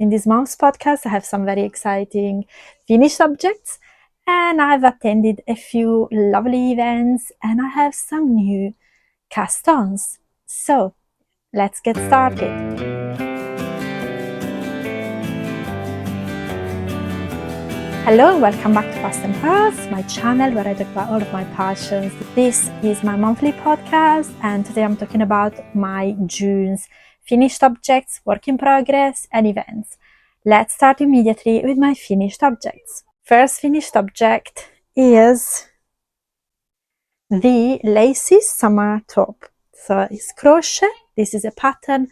In this month's podcast, I have some very exciting finished objects, and I've attended a few lovely events, and I have some new cast-ons. So let's get started. Hello and welcome back to Past and Purls, my channel where I talk about all of my passions. This is my monthly podcast, and today I'm talking about my June's finished objects, work in progress and events. Let's start immediately with my finished objects. First finished object is the lacy summer top. So it's crochet. This is a pattern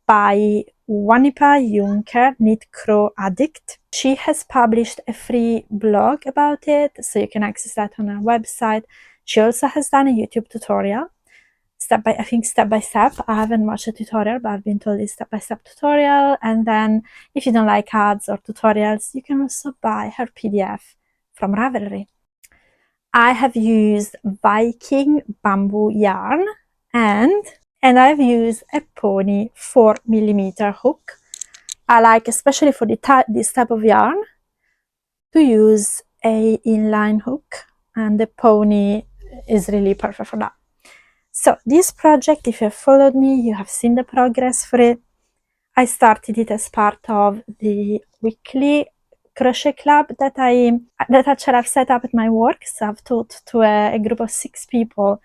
by Wanipa Juncker, Knit Crow Addict. She has published a free blog about it, so you can access that on her website. She also has done a YouTube tutorial, step by step. I haven't watched a tutorial, but I've been told it's step-by-step tutorial. And then if you don't like ads or tutorials, you can also buy her PDF from Ravelry. I have used Viking bamboo yarn and I've used a pony 4mm hook. I like, especially for this type of yarn, to use a inline hook, and the pony is really perfect for that. So this project, if you have followed me, you have seen the progress for it. I started it as part of the weekly crochet club that actually I've set up at my work. So I've taught to a group of 6 people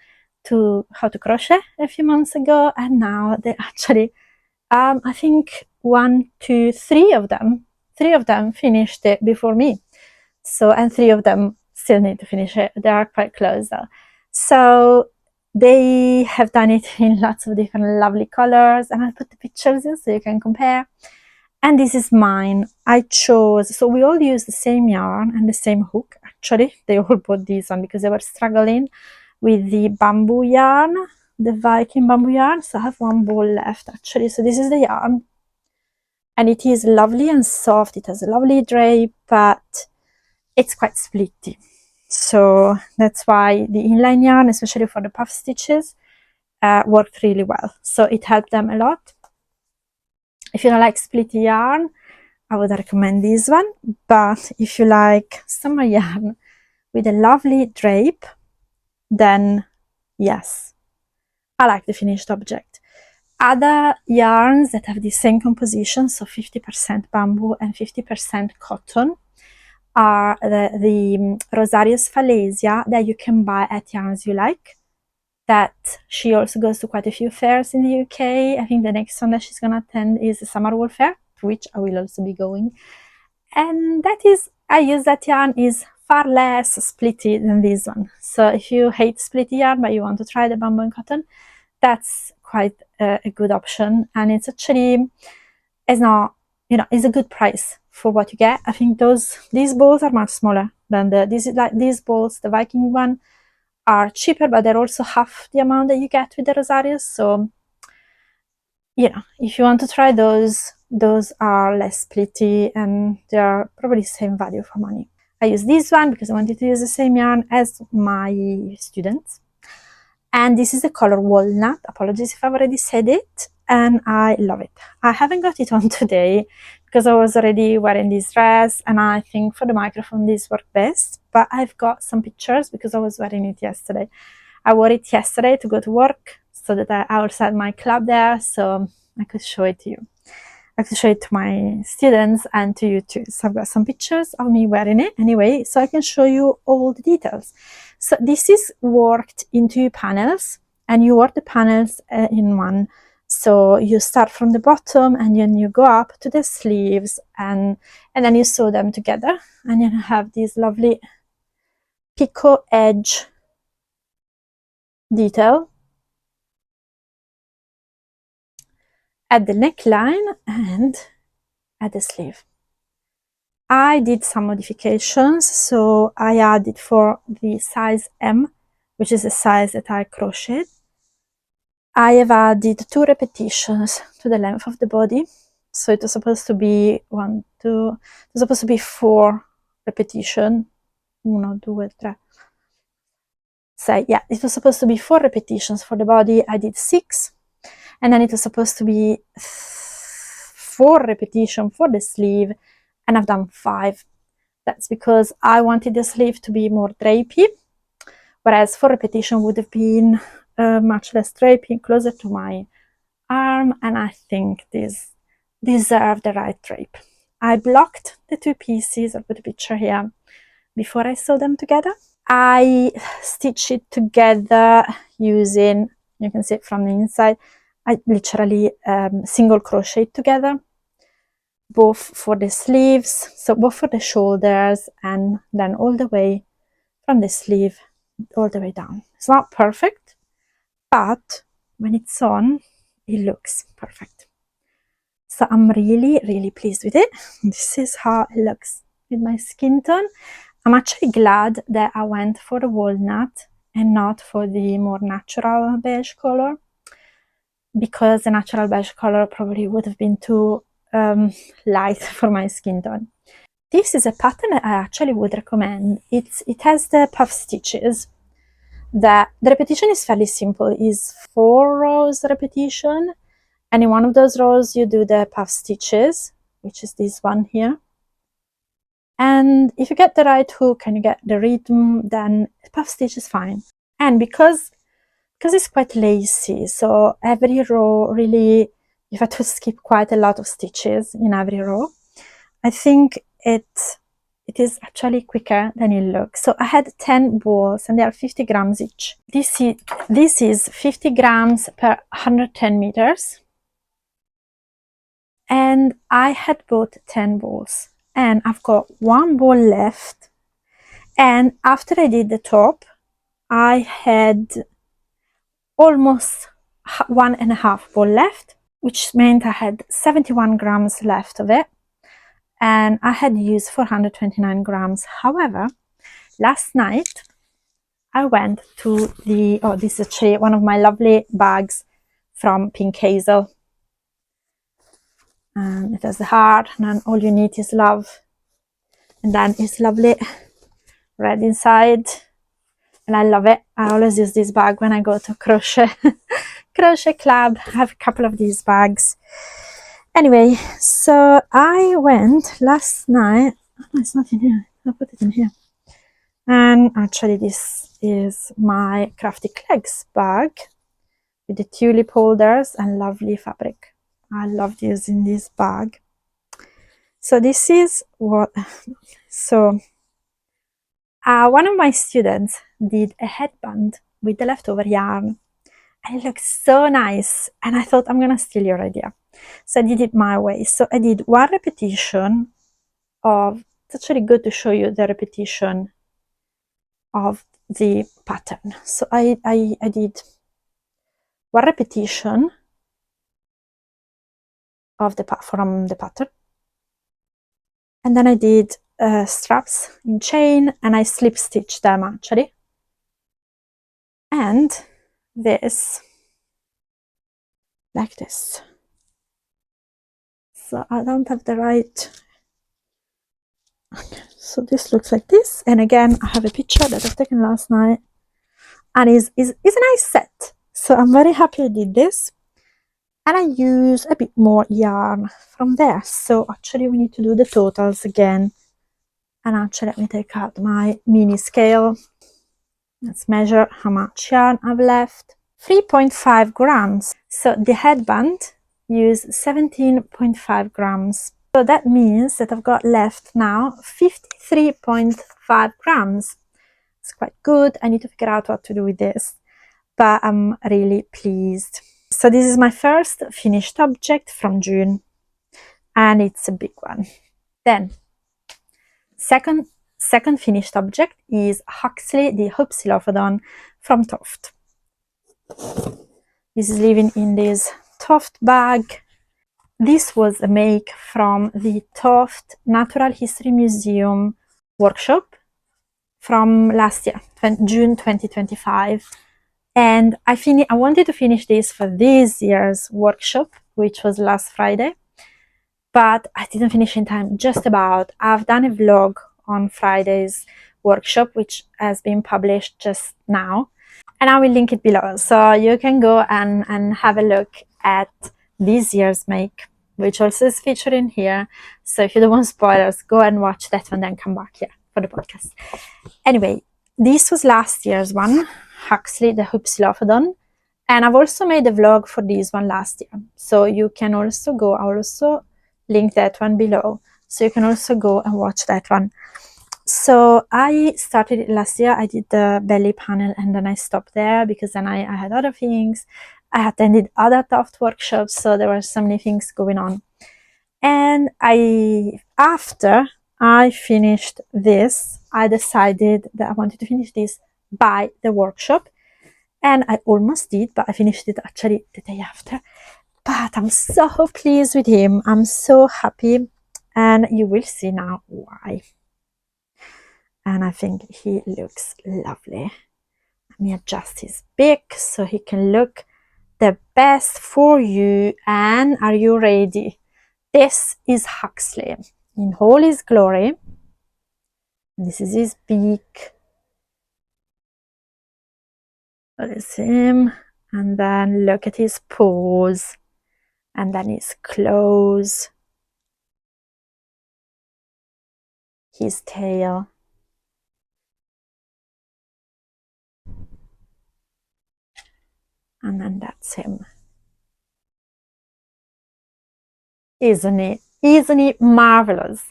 how to crochet a few months ago, and now they actually I think 3 of them finished it before me. So, and 3 of them still need to finish it. They are quite close though. So they have done it in lots of different lovely colors, and I'll put the pictures in so you can compare. And this is mine. I chose, so we all use the same yarn and the same hook. Actually, they all bought this one because they were struggling with the bamboo yarn, the Viking bamboo yarn. So I have one ball left actually. So this is the yarn, and it is lovely and soft. It has a lovely drape, but it's quite splitty. So that's why the inline yarn, especially for the puff stitches, worked really well. So it helped them a lot. If you don't like splitty yarn, I would recommend this one. But if you like summer yarn with a lovely drape, then yes, I like the finished object. Other yarns that have the same composition, so 50% bamboo and 50% cotton, are the Rosario's Falaisia that you can buy at Yarns You Like. That she also goes to quite a few fairs in the UK. I think the next one that she's going to attend is the Summer Wool Fair, to which I will also be going. And I use that yarn, is far less splitty than this one. So if you hate splitty yarn but you want to try the bamboo and cotton, that's quite a good option. And it's actually, it's a good price for what you get. I think these balls are much smaller than these balls. The Viking one are cheaper, but they're also half the amount that you get with the Rosarios. So, if you want to try those are less splitty and they are probably the same value for money. I use this one because I wanted to use the same yarn as my students. And this is the color walnut. Apologies if I've already said it. And I love it. I haven't got it on today because I was already wearing this dress, and I think for the microphone this worked best. But I've got some pictures because I was wearing it yesterday. I wore it yesterday to go to work so that I also had my club there, so I could show it to you. I could show it to my students and to you too. So I've got some pictures of me wearing it anyway, so I can show you all the details. So this is worked into panels, and you work the panels in one. So you start from the bottom and then you go up to the sleeves, and then you sew them together, and you have this lovely picot edge detail at the neckline and at the sleeve. I did some modifications, so I added for the size M, which is the size that I crocheted. I have added 2 repetitions to the length of the body. So it was supposed to be 4 repetition. 1, 2, 3. So yeah, it was supposed to be 4 repetitions for the body. I did 6. And then it was supposed to be 4 repetitions for the sleeve, and I've done 5. That's because I wanted the sleeve to be more drapey, whereas 4 repetitions would have been much less drapey, closer to my arm, and I think these deserve the right drape. I blocked the 2 pieces, I'll put a picture here, before I sew them together. I stitch it together using, you can see it from the inside, I literally single crochet together, both for the sleeves, so both for the shoulders, and then all the way from the sleeve all the way down. It's not perfect, but when it's on, it looks perfect. So I'm really pleased with it. This is how it looks with my skin tone. I'm actually glad that I went for the walnut and not for the more natural beige color, because the natural beige color probably would have been too light for my skin tone. This is a pattern that I actually would recommend. It has the puff stitches. The repetition is fairly simple. It's 4 rows repetition, and in one of those rows you do the puff stitches, which is this one here. And if you get the right hook and you get the rhythm, then puff stitch is fine. And because it's quite lacy, so every row really, you have to skip quite a lot of stitches in every row. I think it is actually quicker than it looks. So I had 10 balls and they are 50 grams each. This is 50 grams per 110 meters. And I had bought 10 balls. And I've got 1 ball left, and after I did the top I had almost 1.5 ball left, which meant I had 71 grams left of it, and I had used 429 grams. However, last night I went to the, oh, this is actually one of my lovely bags from Pink Hazel. It has the heart, and then all you need is love, and then it's lovely red inside, and I love it. I always use this bag when I go to crochet club. I have a couple of these bags. Anyway, so I went last night. Oh, no, it's not in here. I'll put it in here. And actually this is my Crafty Clegs bag with the tulip holders and lovely fabric. I loved using this bag. So this is what, so one of my students did a headband with the leftover yarn, and it looks so nice, and I thought, I'm gonna steal your idea. So I did it my way. So I did 1 repetition of, it's actually good to show you the repetition of the pattern. So I did 1 repetition of from the pattern, and then I did straps in chain, and I slip stitched them actually, and this, like this. So I don't have the right, okay, so this looks like this, and again I have a picture that I've taken last night, and is a nice set. So I'm very happy I did this, and I use a bit more yarn from there. So actually we need to do the totals again, and actually let me take out my mini scale. Let's measure how much yarn I've left. 3.5 grams. So the headband used 17.5 grams. So that means that I've got left now 53.5 grams. It's quite good. I need to figure out what to do with this, but I'm really pleased. So this is my first finished object from June, and it's a big one. Then second finished object is Huxley, the Hopsilophodon from Toft. This is living in this Toft bag. This was a make from the Toft Natural History Museum workshop from last year, June 2025. And I wanted to finish this for this year's workshop, which was last Friday, but I didn't finish in time, just about. I've done a vlog on Friday's workshop, which has been published just now, and I will link it below, so you can go and have a look at this year's make. which also is featured in here. So if you don't want spoilers, go and watch that one, then come back here for the podcast. Anyway, this was last year's one, Huxley, the Hypsilophodon. And I've also made a vlog for this one last year. So you can also go, I'll also link that one below. So you can also go and watch that one. So I started it last year. I did the belly panel and then I stopped there because then I had other things. I attended other Toft workshops, so there were so many things going on. And after I finished this, I decided that I wanted to finish this by the workshop. And I almost did, but I finished it actually the day after. But I'm so pleased with him. I'm so happy. And you will see now why. And I think he looks lovely. Let me adjust his beak so he can look the best for you. And are you ready? This is Huxley in all his glory. This is his beak. That is him. And then look at his paws. And then his claws. His tail. And then that's him. Isn't he marvelous?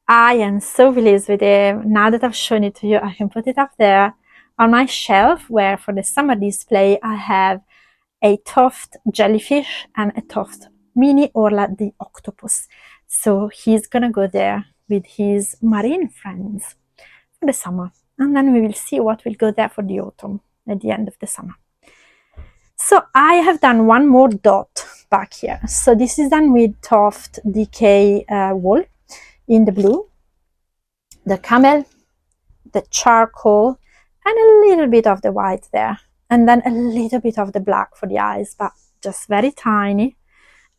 I am so pleased with him. Now that I've shown it to you, I can put it up there on my shelf where for the summer display I have a Toft jellyfish and a Toft mini Orla the octopus. So he's gonna go there with his marine friends for the summer. And then we will see what will go there for the autumn at the end of the summer. So I have done one more dot back here. So this is done with Toft DK wool in the blue, the camel, the charcoal, and a little bit of the white there. And then a little bit of the black for the eyes, but just very tiny.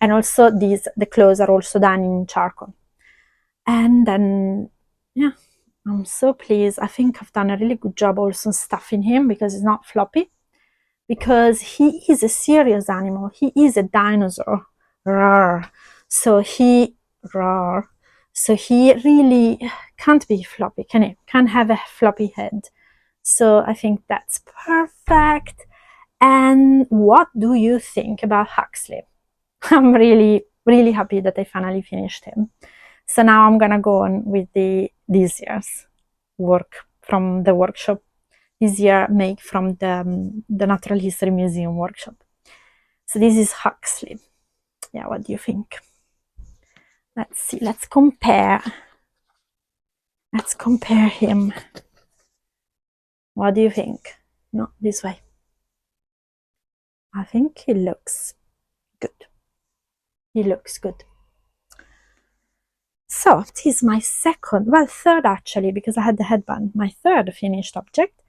And also the claws are also done in charcoal. And then, yeah, I'm so pleased. I think I've done a really good job also stuffing him because it's not floppy. Because he is a serious animal. He is a dinosaur. Roar. So he really can't be floppy, can he? Can't have a floppy head. So I think that's perfect. And what do you think about Huxley? I'm really, really happy that I finally finished him. So now I'm gonna go on with this year's work from the workshop. This year made from the Natural History Museum workshop. So this is Huxley. Yeah, what do you think? Let's see, let's compare. Let's compare him. What do you think? No, this way. I think he looks good. He looks good. So this is my third actually, because I had the headband, my third finished object.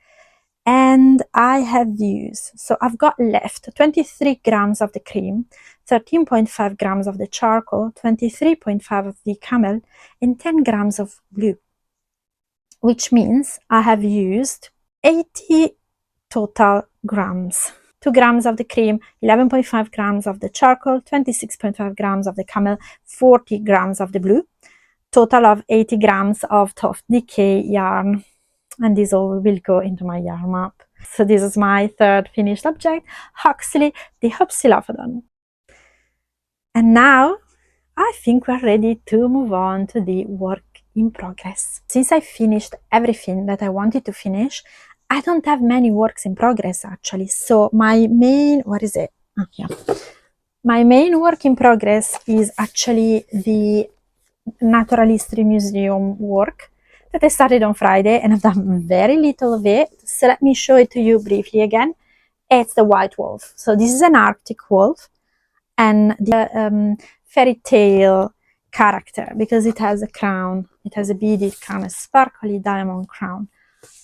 And I have used, so I've got left 23 grams of the cream, 13.5 grams of the charcoal, 23.5 of the camel, and 10 grams of blue, which means I have used 80 total grams. 2 grams of the cream, 11.5 grams of the charcoal, 26.5 grams of the camel, 40 grams of the blue, total of 80 grams of Toft DK yarn. And this all will go into my yarn map. So this is my third finished object, Huxley, the Hypsilophodon. And now I think we're ready to move on to the work in progress. Since I finished everything that I wanted to finish, I don't have many works in progress actually. So my main, what is it? Oh, yeah. My main work in progress is actually the Natural History Museum work that I started on Friday, and I've done very little of it. So let me show it to you briefly again. It's the white wolf. So this is an Arctic wolf, and the fairy tale character, because it has a crown. It has a beaded crown, a sparkly diamond crown,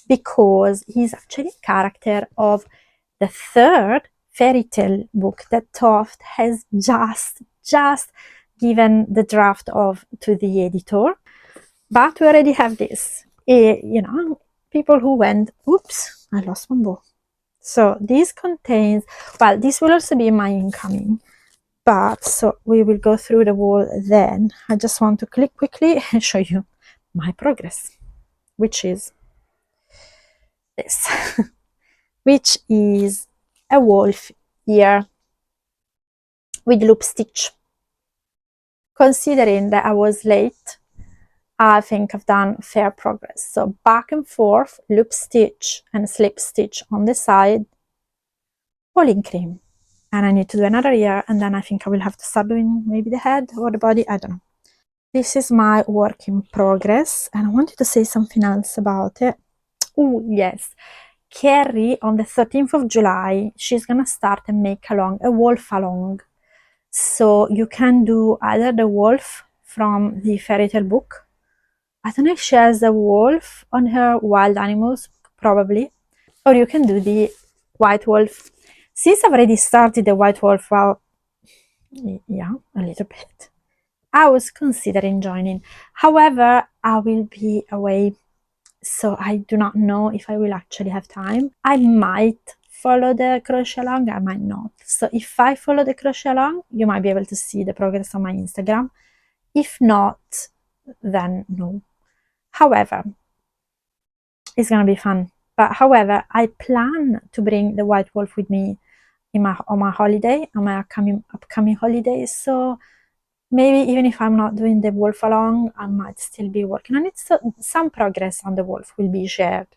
because he's actually a character of the third fairy tale book that Toft has just given the draft of to the editor. But we already have this, you know, people who went, oops, I lost one bow. So this contains, well, this will also be my incoming. But so we will go through the wall then. I just want to click quickly and show you my progress, which is this, which is a wolf ear with loop stitch. Considering that I was late, I think I've done fair progress. So back and forth, loop stitch and slip stitch on the side, all in cream. And I need to do another ear, and then I think I will have to start doing maybe the head or the body, I don't know. This is my work in progress, and I wanted to say something else about it. Oh yes, Carrie on the 13th of July, she's gonna start a make-along, a wolf-along. So you can do either the wolf from the fairy tale book. I don't know if she has a wolf on her wild animals, probably. Or you can do the White Wolf. Since I've already started the White Wolf, well, yeah, a little bit. I was considering joining. However, I will be away, so I do not know if I will actually have time. I might follow the crochet along, I might not. So if I follow the crochet along, you might be able to see the progress on my Instagram. If not, then no. However, it's gonna be fun. But however, I plan to bring the White Wolf with me on my holiday, on my upcoming holidays. So maybe even if I'm not doing the wolf along, I might still be working on it. So some progress on the wolf will be shared.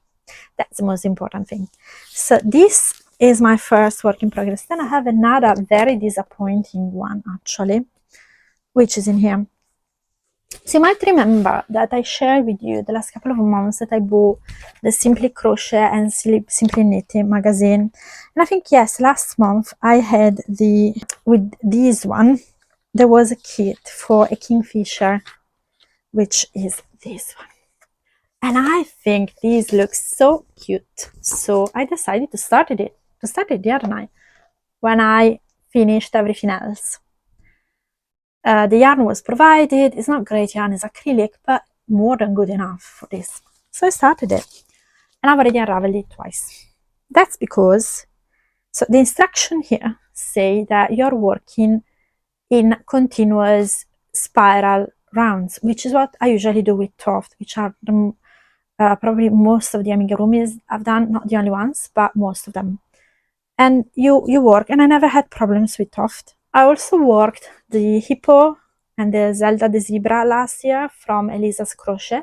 That's the most important thing. So this is my first work in progress. Then I have another very disappointing one actually, which is in here. So you might remember that I shared with you the last couple of months that I bought the Simply Crochet and Simply Knitting magazine. And I think, yes, last month I had with this one, there was a kit for a Kingfisher, which is this one. And I think this looks so cute. So I decided to start it the other night when I finished everything else. The yarn was provided. It's not great yarn, it's acrylic, but more than good enough for this. So I started it, and I've already unraveled it twice. That's because, so the instruction here say that you're working in continuous spiral rounds, which is what I usually do with Toft, which are probably most of the amigurumis I've done, not the only ones, but most of them. And you work, and I never had problems with Toft. I also worked the hippo and the Zelda the zebra last year from Elisa's Crochet,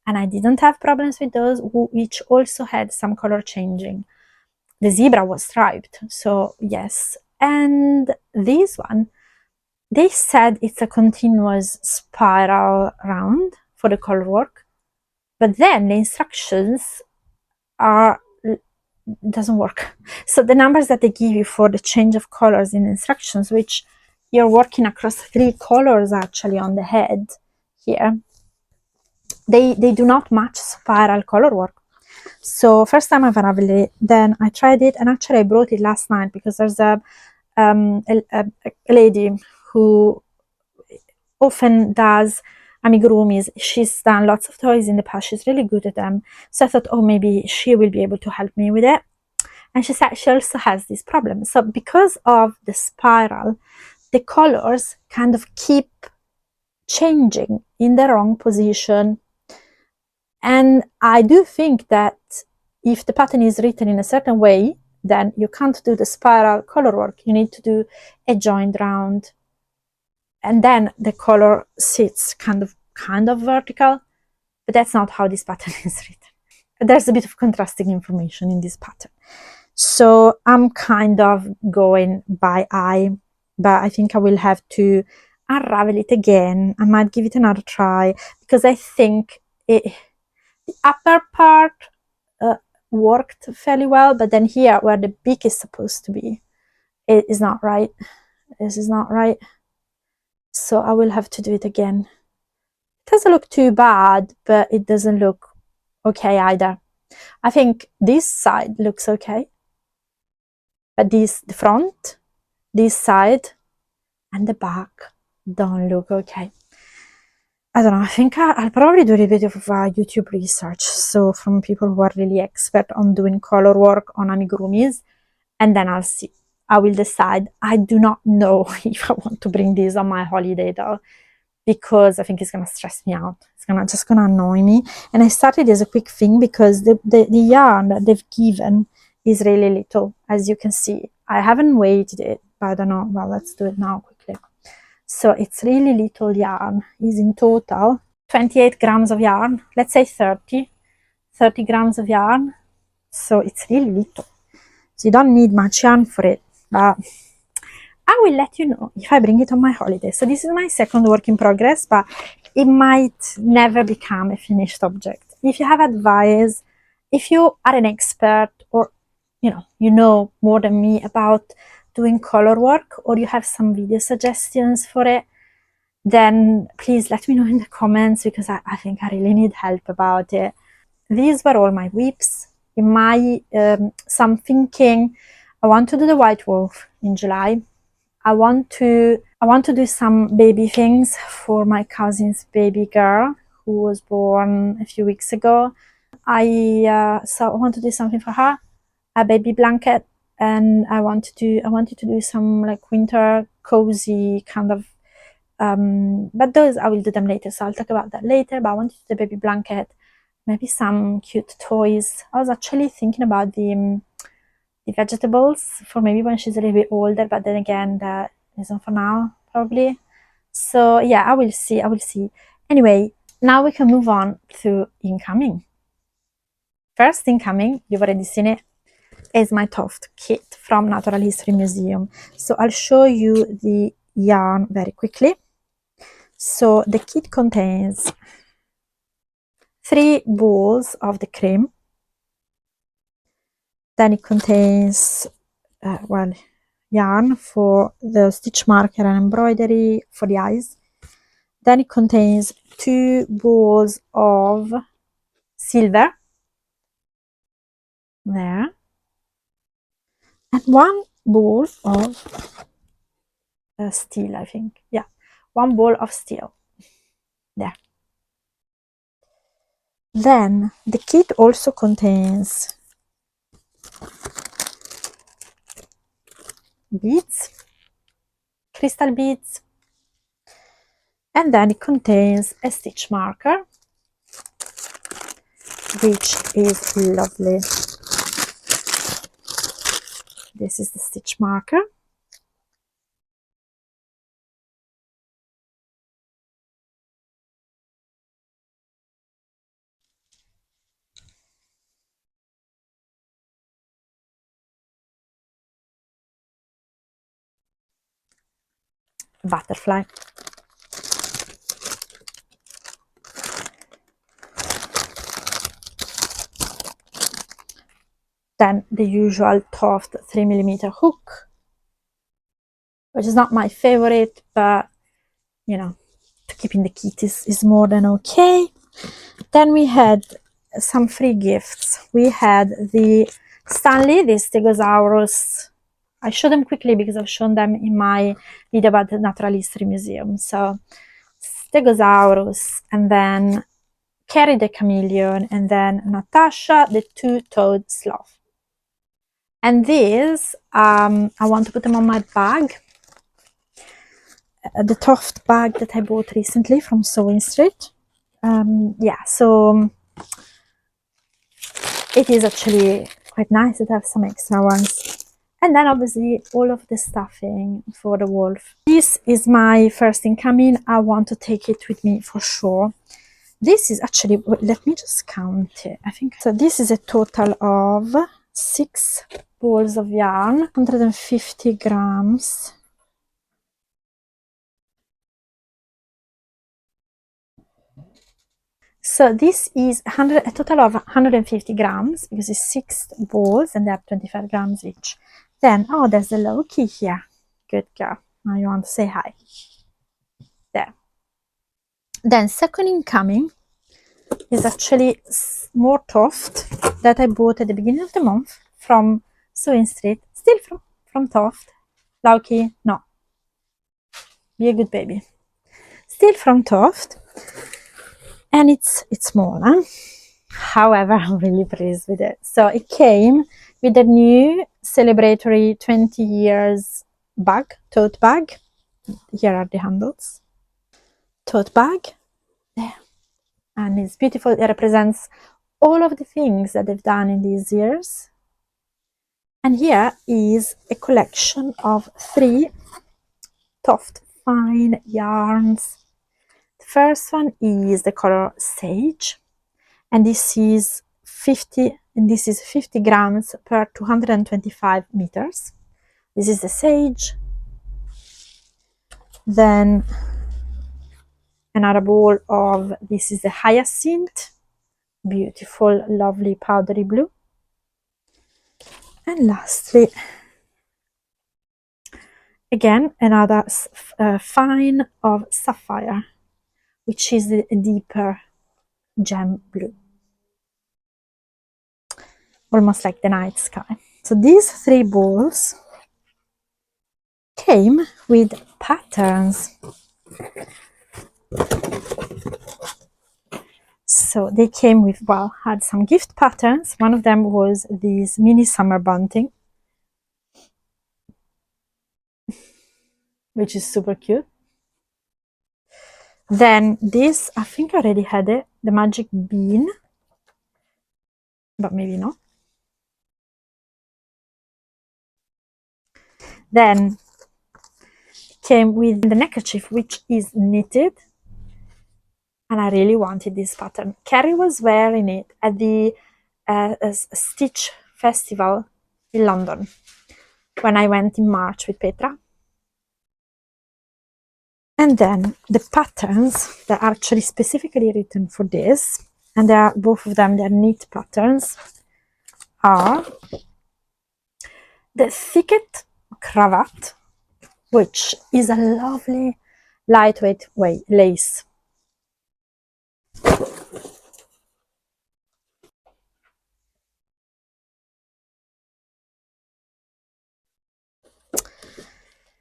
and I didn't have problems with those, which also had some color changing. The zebra was striped, so yes. And this one, they said it's a continuous spiral round for the color work, but then the instructions doesn't work. So the numbers that they give you for the change of colors in instructions, which you're working across 3 colors actually on the head here, they do not match spiral color work. So first time I've unraveled it, then I tried it, and actually I brought it last night because there's a lady who often does amigurumis. She's done lots of toys in the past, she's really good at them. So I thought, oh, maybe she will be able to help me with it. And she said she also has this problem. So because of the spiral, the colors kind of keep changing in the wrong position. And I do think that if the pattern is written in a certain way, then you can't do the spiral color work. You need to do a joined round. And then the color sits kind of vertical, but that's not how this pattern is written. There's a bit of contrasting information in this pattern. So I'm kind of going by eye, but I think I will have to unravel it again. I might give it another try, because I think the upper part worked fairly well, but then here where the beak is supposed to be, it is not right. This is not right. So I will have to do it again. It doesn't look too bad, but it doesn't look okay either. I think this side looks okay, but the front, this side, and the back don't look okay. I don't know, I think I'll probably do a bit of YouTube research, so from people who are really expert on doing color work on amigurumis, and then I'll see. I will decide. I do not know if I want to bring this on my holiday though, because I think it's gonna stress me out. It's just gonna annoy me. And I started as a quick thing because the yarn that they've given is really little, as you can see. I haven't weighed it, but I don't know. Well, let's do it now quickly. So it's really little yarn. Is in total 28 grams of yarn. Let's say 30 grams of yarn. So it's really little. So you don't need much yarn for it, but I will let you know if I bring it on my holiday. So this is my second work in progress, but it might never become a finished object. If you have advice, if you are an expert, or you know more than me about doing color work, or you have some video suggestions for it, then please let me know in the comments, because I think I really need help about it. These were all my whips. In my some thinking, I want to do the White Wolf in July. I want to do some baby things for my cousin's baby girl who was born a few weeks ago. So I want to do something for her, a baby blanket, and I wanted to do some like winter cozy kind of but those I will do them later, so I'll talk about that later. But I wanted to do the baby blanket, maybe some cute toys. I was actually thinking about the vegetables for maybe when she's a little bit older, but then again that isn't for now probably. So yeah, I will see. Anyway, now we can move on to incoming. First incoming, you've already seen it, is my Toft kit from Natural History Museum. So I'll show you the yarn very quickly. So the kit contains 3 balls of the cream. Then it contains yarn for the stitch marker and embroidery for the eyes. Then it contains 2 balls of silver there, and 1 ball of steel, I think. Yeah, 1 ball of steel there. Then the kit also contains beads, crystal beads, and then it contains a stitch marker, which is lovely. This is the stitch marker. Butterfly. Then the usual Toft 3mm hook, which is not my favorite, but to keep in the kit is more than okay. Then we had some free gifts. We had the Stanley, the Stegosaurus. I showed them quickly because I've shown them in my video about the Natural History Museum. So Stegosaurus, and then Carrie the chameleon, and then Natasha the two-toed sloth. And these, I want to put them on my bag. The Toft bag that I bought recently from Sewing Street. Yeah, so it is actually quite nice to have some extra ones. And then obviously all of the stuffing for the wolf. This is my first incoming. I want to take it with me for sure. This is actually, let me just count it. I think so. This is a total of 6 balls of yarn, 150 grams. So this is a total of 150 grams because it's 6 balls and they have 25 grams each. Then, oh, there's a Loki here. Good girl. Now you want to say hi. There. Then second incoming is actually more Toft that I bought at the beginning of the month from Sewing Street. Still from Toft. Loki, no. Be a good baby. Still from Toft. And it's small, huh? However, I'm really pleased with it. So it came with a new celebratory 20 years bag, tote bag. Here are the handles. Tote bag. There. And it's beautiful. It represents all of the things that they've done in these years. And here is a collection of 3 Toft Fine yarns. The first one is the color Sage, and this is 50 grams per 225 meters. This is the Sage. Then another ball of, this is the Hyacinth, beautiful, lovely powdery blue. And lastly, again, another fine of Sapphire, which is the deeper gem blue, almost like the night sky. So these 3 balls came with patterns. So they came with, well, had some gift patterns. One of them was this mini summer bunting, which is super cute. Then this, I think I already had it, the magic bean, but maybe not. Then came with the neckerchief, which is knitted, and I really wanted this pattern. Carrie was wearing it at the Stitch Festival in London when I went in March with Petra. And then the patterns that are actually specifically written for this, and they are both of them, they're knit patterns, are the Thicket Cravat, which is a lovely lightweight lace.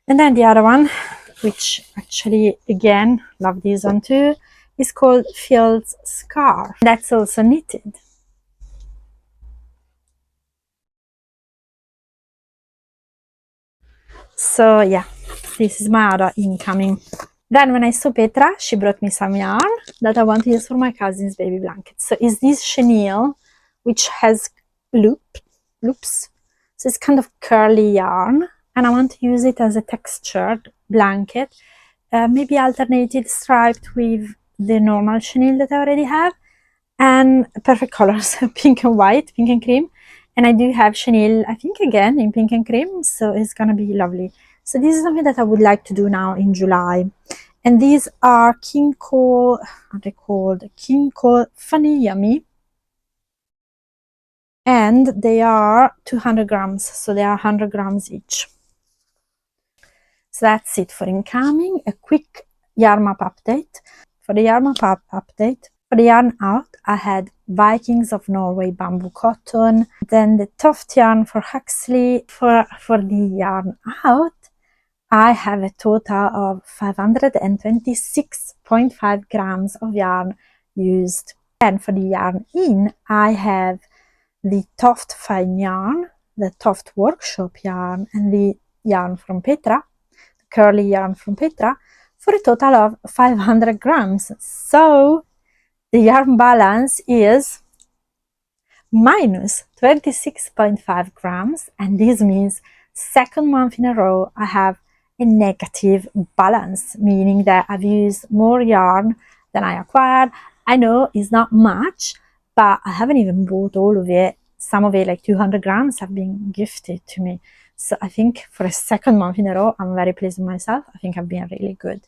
And then the other one, which actually, again, love this one too, is called Field's Scarf. That's also knitted. So yeah, this is my other incoming. Then when I saw Petra, she brought me some yarn that I want to use for my cousin's baby blanket. So it's this chenille, which has loops. So it's kind of curly yarn, and I want to use it as a textured blanket, maybe alternated striped with the normal chenille that I already have, and perfect colors, pink and white, pink and cream. And I do have chenille, I think, again in pink and cream, so it's gonna be lovely. So this is something that I would like to do now in July. And these are King Cole, what are they called? King Cole Funny Yummy. And they are 200 grams, so they are 100 grams each. So that's it for incoming. A quick yarn map update. For the yarn map update, for the yarn out, I had Vikings of Norway bamboo cotton, then the Toft yarn for Huxley. For the yarn out, I have a total of 526.5 grams of yarn used. And for the yarn in, I have the Toft Fine yarn, the Toft Workshop yarn, and the yarn from Petra, the curly yarn from Petra, for a total of 500 grams. So the yarn balance is minus 26.5 grams, and this means second month in a row I have a negative balance, meaning that I've used more yarn than I acquired. I know it's not much, but I haven't even bought all of it. Some of it, like 200 grams, have been gifted to me. So I think for a second month in a row, I'm very pleased with myself. I think I've been really good.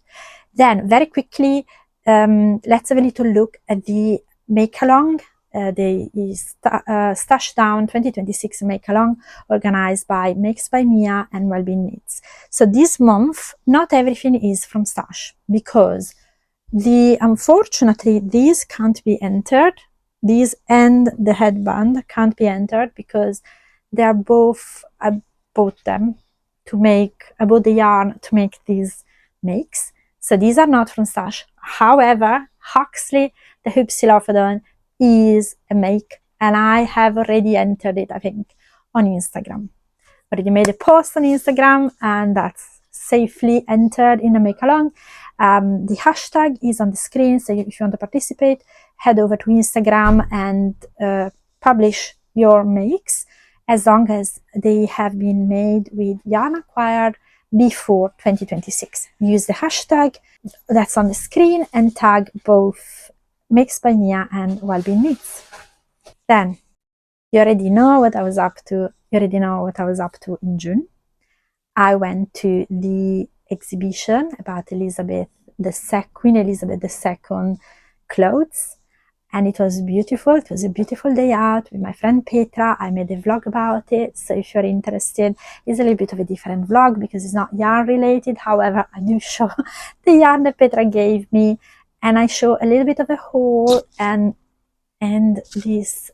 Then very quickly, let's have a little look at the makealong. The Stashdown 2026 makealong, organized by Makes by Mia and Wellbeing Knits. So this month, not everything is from Stash, because unfortunately these can't be entered. These and the headband can't be entered because they are both, I bought them to make, I bought the yarn to make these makes. So these are not from Stash. However, Huxley, the Huxley is a make, and I have already entered it, I think, on Instagram. Already made a post on Instagram, and that's safely entered in a make along. The hashtag is on the screen, so if you want to participate, head over to Instagram and publish your makes, as long as they have been made with yarn acquired before 2026. Use the hashtag that's on the screen and tag both Makes by Mia and Wellbeing Knits. Then you already know what I was up to. You already know what I was up to in June. I went to the exhibition about Queen Elizabeth II clothes, and it was beautiful. It was a beautiful day out with my friend Petra. I made a vlog about it, so if you're interested, it's a little bit of a different vlog because it's not yarn related. However, I do show the yarn that Petra gave me, and I show a little bit of a haul, and this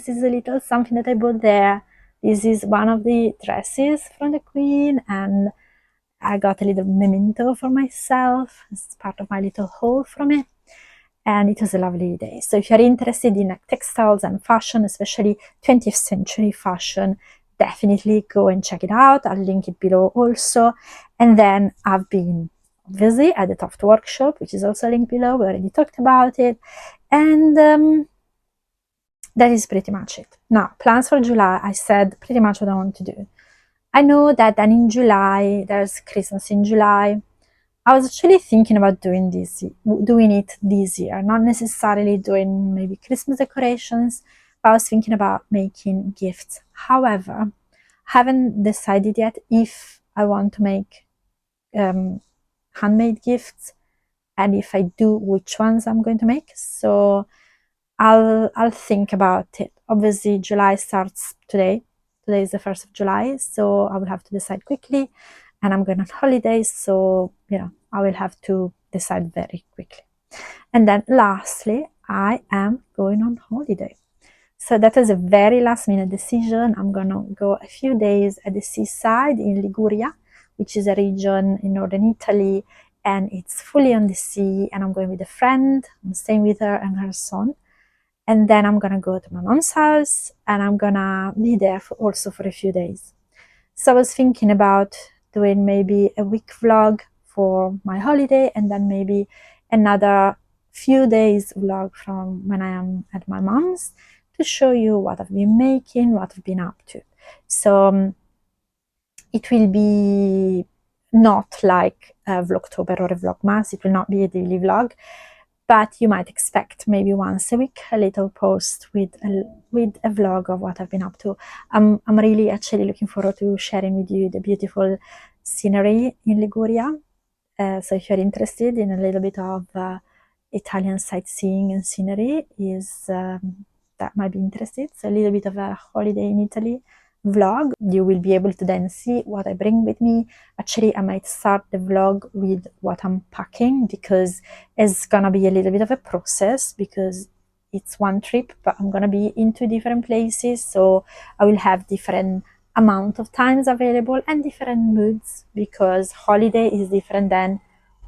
is a little something that I bought there. This is one of the dresses from the Queen, and I got a little memento for myself as part of my little haul from it, and it was a lovely day. So if you're interested in textiles and fashion, especially 20th century fashion, definitely go and check it out. I'll link it below also. And then I've been obviously at the Toft workshop, which is also linked below. We already talked about it, and that is pretty much it. Now, plans for July, I said pretty much what I want to do. I know that then in July, there's Christmas in July. I was actually thinking about doing it this year, not necessarily doing maybe Christmas decorations, but I was thinking about making gifts. However, I haven't decided yet if I want to make handmade gifts, and if I do, which ones I'm going to make. So I'll think about it. Obviously, July starts today. Today is the 1st of July, so I will have to decide quickly. And I'm going on holidays, so I will have to decide very quickly. And then lastly, I am going on holiday. So that is a very last minute decision. I'm going to go a few days at the seaside in Liguria, which is a region in northern Italy, and it's fully on the sea, and I'm going with a friend. I'm staying with her and her son. And then I'm gonna go to my mom's house, and I'm gonna be there also for a few days. So I was thinking about doing maybe a week vlog for my holiday, and then maybe another few days vlog from when I am at my mom's, to show you what I've been making, what I've been up to. So it will be not like a Vlogtober or a Vlogmas. It will not be a daily vlog, but you might expect maybe once a week a little post with a vlog of what I've been up to. I'm really actually looking forward to sharing with you the beautiful scenery in Liguria. So if you're interested in a little bit of Italian sightseeing and scenery, that might be interesting. So a little bit of a holiday in Italy vlog. You will be able to then see what I bring with me. Actually, I might start the vlog with what I'm packing, because it's gonna be a little bit of a process, because it's one trip, but I'm gonna be in 2 different places, so I will have different amount of times available and different moods, because holiday is different than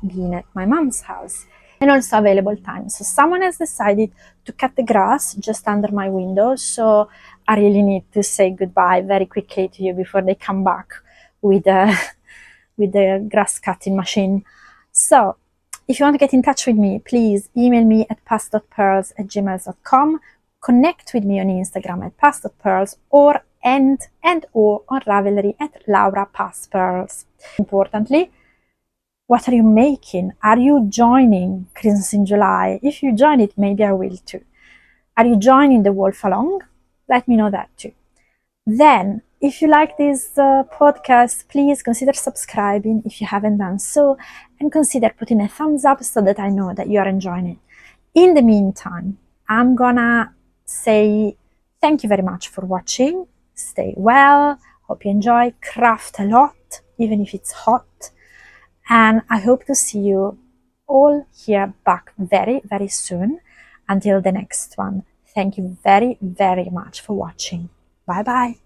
being at my mom's house. And also available time. So someone has decided to cut the grass just under my window, so I really need to say goodbye very quickly to you before they come back with the grass cutting machine. So if you want to get in touch with me, please email me at past.purls@gmail.com, connect with me on Instagram at past.purls, or on Ravelry at laurapasspurls. Importantly, what are you making? Are you joining Christmas in July? If you join it, maybe I will too. Are you joining the Wolf Along? Let me know that too. Then, if you like this podcast, please consider subscribing if you haven't done so, and consider putting a thumbs up so that I know that you are enjoying it. In the meantime, I'm gonna say thank you very much for watching. Stay well, hope you enjoy, craft a lot, even if it's hot. And I hope to see you all here back very, very soon. Until the next one. Thank you very, very much for watching. Bye bye.